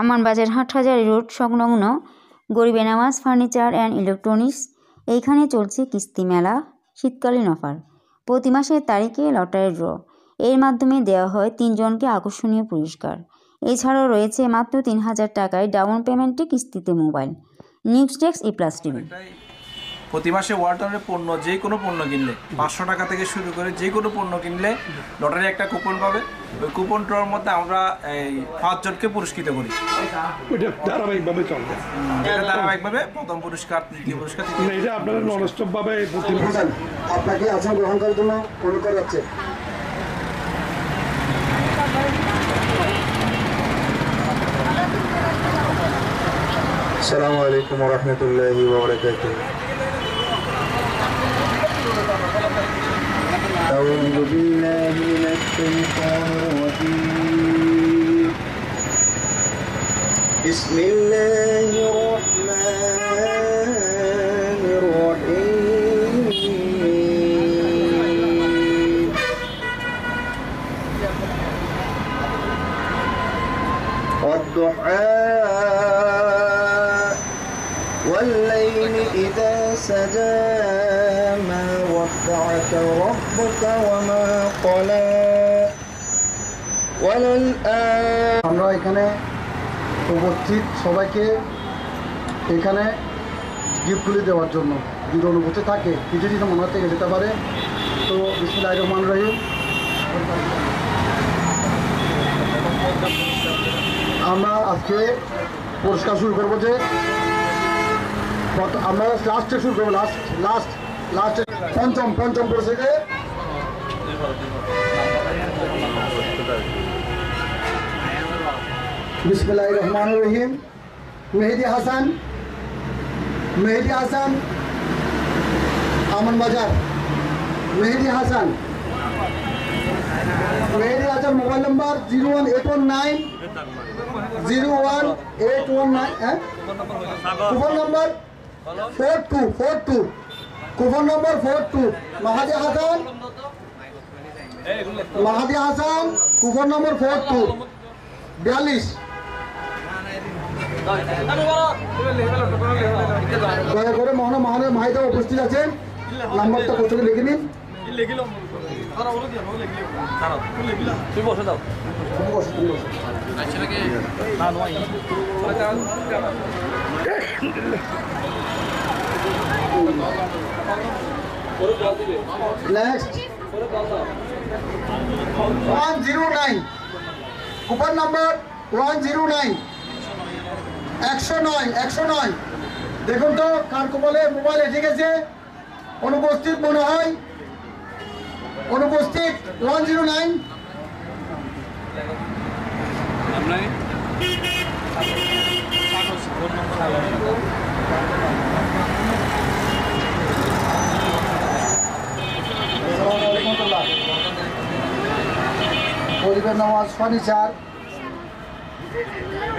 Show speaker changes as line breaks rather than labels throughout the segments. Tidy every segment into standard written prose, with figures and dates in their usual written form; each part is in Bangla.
আমানবাজার হাটহাজারী রোড সংলগ্ন গরিবে নামাজ ফার্নিচার অ্যান্ড ইলেকট্রনিক্স। এইখানে চলছে কিস্তি মেলা শীতকালীন অফার। প্রতি মাসের তারিখে লটারির ড্র, এর মাধ্যমে দেওয়া হয় 3 জনকে আকর্ষণীয় পুরস্কার। এছাড়াও রয়েছে মাত্র 3000 টাকায় ডাউন পেমেন্টে কিস্তিতে মোবাইল। নিউজ ডেস্ক এ+ টিভি।
প্রতি মাসে ওয়ালটনের পণ্য যে কোনো পণ্য কিনলে 500 টাকা থেকে শুরু করে যে কোনো পণ্য কিনলে লটারি একটা কুপন পাবে। ওই কুপন ড্রর মধ্যে আমরা এই 5 জনকে পুরস্কৃত করি।
ওইটা ধারাবাহিকভাবে চলবে।
এটা ধারাবাহিকভাবে প্রথম পুরস্কার, দ্বিতীয় পুরস্কার, তৃতীয়।
এটা আপনারা ননস্টপ ভাবে
আপনাকে আসন গ্রহণ করার জন্য অনুরোধ করা যাচ্ছে। আসসালামু আলাইকুম ওয়া রাহমাতুল্লাহি ওয়া বারাকাতুহু। আউযু বিল্লাহি মিনাশ শাইতানির রাজীম। বিসমিল্লাহির রাহমানির রাহিম। ওয়াদ-দুহা والليل إذا سجى ما ودعك ربك وما قلى وللآخرة। আমরা এখানে উপস্থিত সবাইকে এখানে গিফটগুলি দেওয়ার জন্য যদি অনুভূতি থাকে, কিছু যদি মনে থেকে যেতে পারে, তো বিসমিল্লাহির রহমানির রহিম। আমরা আজকে পুরস্কার শুরু করবো। যে আমরা লাস্টে শুরু করবো। লাস্ট পঞ্চম পুরস্কারে বিসমিল্লাহির রহমানির রহিম। Mehedi Hasan Amanbazar. Mehedi Hasan mobile number 01819 coupon number 42 coupon নম্বর 42। মাহাদি হাসান কুপন নম্বর 42 42। দয়া করে মহানের মাহিদা উপস্থিত আছেন, নাম্বারটা কোথায় লিখে নিন। Next 109 coupon number 109 109। দেখুন তো কার কপালে মোবাইল এসে গেছে। অনুপস্থিত মনে হয়, অনুপস্থিত 109। গরিবে নামাজ ফার্নিচার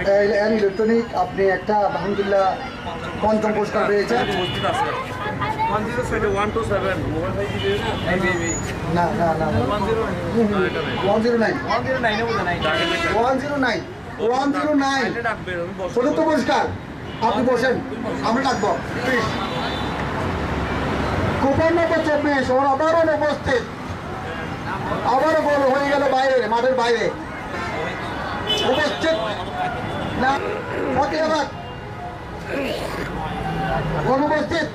অ্যান্ড ইলেকট্রনিক, আপনি একটা আলহামদুলিল্লাহ পঞ্চম পুরস্কার পেয়েছেন। না 109 চতুর্থ পুরস্কার। আপনি বসেন, আমরা ডাকবো। কুপন নম্বর 24 ওর আবারও অনুপস্থিত। আবারও বল হয়ে গেল বাইরে, মাঠের বাইরে উপস্থিত না। ফতেহাবাদ অনুপস্থিত।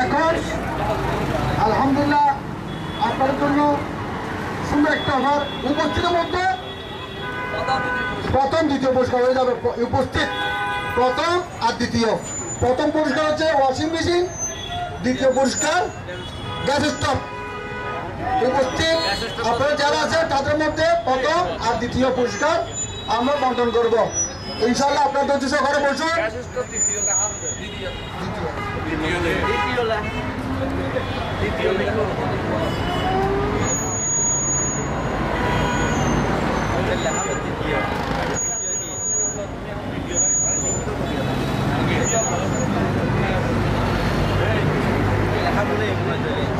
এখন আলহামদুলিল্লাহ আপনাদের জন্য সুন্দর একটা অফার। উপস্থিতের মধ্যে প্রথম দ্বিতীয় পুরস্কার হয়ে যাবে। উপস্থিত প্রথম আর দ্বিতীয়। প্রথম পুরস্কার হচ্ছে ওয়াশিং মেশিন, দ্বিতীয় পুরস্কার গ্যাস স্টোভ। উপস্থিত আপনারা যারা আছে তাদের মধ্যে প্রথম আর দ্বিতীয় পুরস্কার আমরা বন্টন করবো ইনশাআল্লাহ। আপনার ধৈর্য সহকারে বসুন।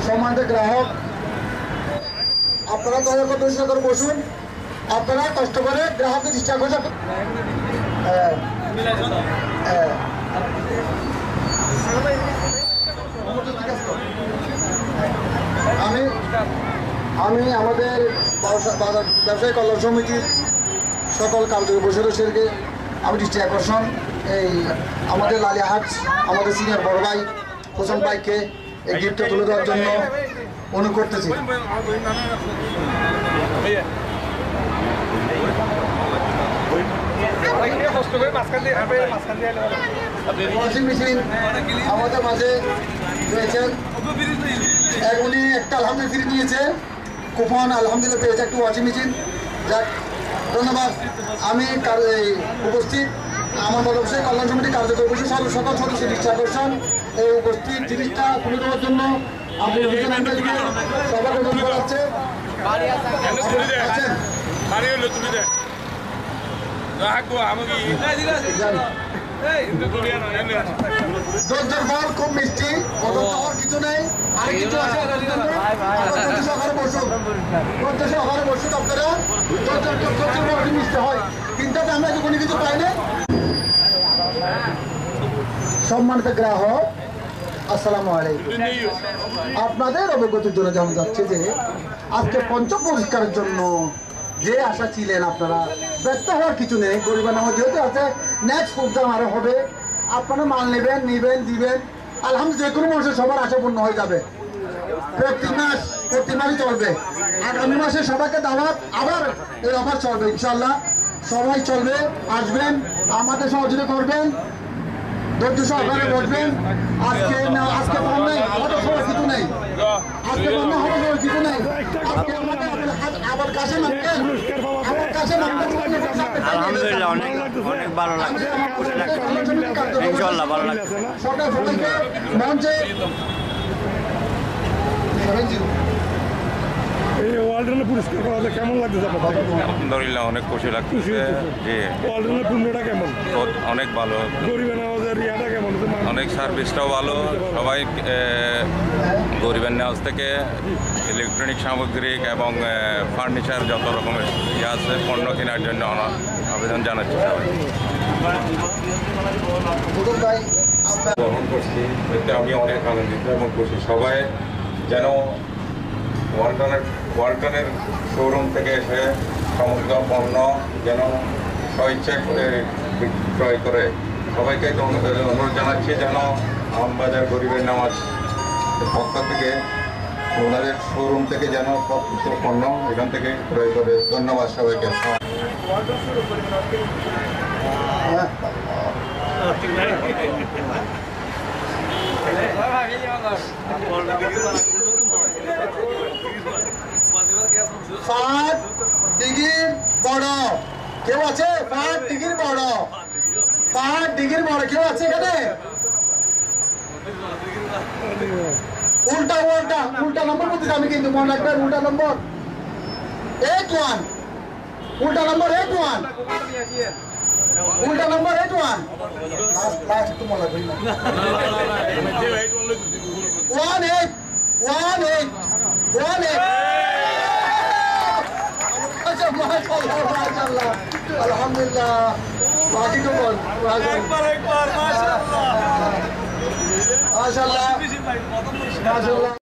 সম্মানিত গ্রাহক, আপনারা আপনারা দয়া করে দর্শক করে বসুন, আপনারা কষ্ট করে গ্রাহকের দৃষ্টি আকর্ষণ আমি আমাদের ব্যবসায়ী কল্যাণ সমিতির সকল কার্যকরী সদস্যদেরকে আমি দৃষ্টি আকর্ষণ এই আমাদের লালিয়াহাট আমাদের সিনিয়র বড় ভাই হোসেন ভাইকে এই গিফটটা তুলে দেওয়ার জন্য অনুরোধ করতেছি। ওয়াশিং মেশিন আমাদের মাঝে রয়েছেন, উনি একটা আলহামদুলিল্লাহ ফ্রি দিয়েছে, কুপন আলহামদুলিল্লাহ পেয়েছে একটু ওয়াশিং মেশিন। যাক, ধন্যবাদ। আমি উপস্থিত আমার ব্যবসায়ী কল্যাণ সমিতি কার্যকরী সকল সদস্য দৃষ্টি আকর্ষণ এই উপস্থিত জিনিসটা তুলে দেওয়ার জন্য আপনি সবার অনুরোধ করা হচ্ছে। ধৈর্যের ফল খুব মিষ্টি, কিছু নেই, আর কিছু আছে সকালে বসুন আপনারা, মিষ্টি হয় তিনটাতে আমরা কোনো কিছু পাই না। সম্মানিত গ্রাহক আসসালামু আলাইকুম, আপনাদের অবগতির জন্য জানা যাচ্ছে যে আজকে পঞ্চম পুরস্কারের জন্য যে আশা ছিলেন আপনারা ব্যর্থ হওয়ার কিছু নেই। গরিবের নামে যেহেতু আছে, নেক্সট প্রোগ্রাম আরো হবে, আপনারা মাল নেবেন দিবেন, আলহামদুলিল্লাহ যে কোনো মানুষের সবার আশা পূর্ণ হয়ে যাবে। প্রতি মাসই চলবে, আগামী মাসে সবাইকে দাওয়াত, আবার এই অফার চলবে ইনশাল্লাহ, সবাই চলবে, আসবেন, আমাদের সহযোগিতা করবেন, ধৈর্য সহকারে বসবেন। আজকে পান নেই, আমাদের সবার কিছু নেই, আজকে পান না হবে সবার কিছু নেই, আজকে আমাদের আবার কাছে নামবেন, আমার কাছে নামবেন।
আলহামদুলিল্লাহ অনেক ভালো লাগছে, ইনশাআল্লাহ ভালো লাগছে।
সবাইকে মঞ্চে
এই ওয়ার্ল্ডের পুরস্কার পাওয়াতে কেমন লাগতেছে আপনার?
আলহামদুলিল্লাহ অনেক খুশি লাগতেছে। জি,
ওয়ার্ল্ডের পূর্ণটা কেমন?
অনেক ভালো,
গরিবের নামাজের ইয়াটা কেমন?
অনেক সার্ভিসটাও ভালো। সবাই গরিবের নামাজ থেকে ইলেকট্রনিক সামগ্রিক এবং ফার্নিচার যত রকমের ইয়ে আছে পণ্য কেনার জন্য আবেদন জানাচ্ছি সবাই। গ্রহণ করছি, এতে আমি অনেক আনন্দিত এবং খুশি। সবাই যেন ওয়ালটনের শোরুম থেকে এসে সমস্ত পণ্য যেন স্বইচ্ছায় বিক্রয় করে। সবাইকে অনুরোধ জানাচ্ছি যেন আমবাজার গরিবের নামাজ পক্ষ থেকে ওনাদের শোরুম থেকে যেন সব কিছু পণ্য এখান থেকে ক্রয় করে। ধন্যবাদ সবাইকে।
ফাট ডিগির বড় কেউ আছে? ফাট ডিগির বড় কেউ আছে এখানে? উল্টা নম্বর বলতে আমি কিন্তু মনে রাখবেন, উল্টা নম্বর 81, উল্টা নম্বর 81, উল্টা নম্বর 81, লাস্ট তো মনে রাখবেন 18 মাশাআল্লাহ আলহামদুলিল্লাহ। বাকি তো বল মাশাআল্লাহ মাশাআল্লাহ।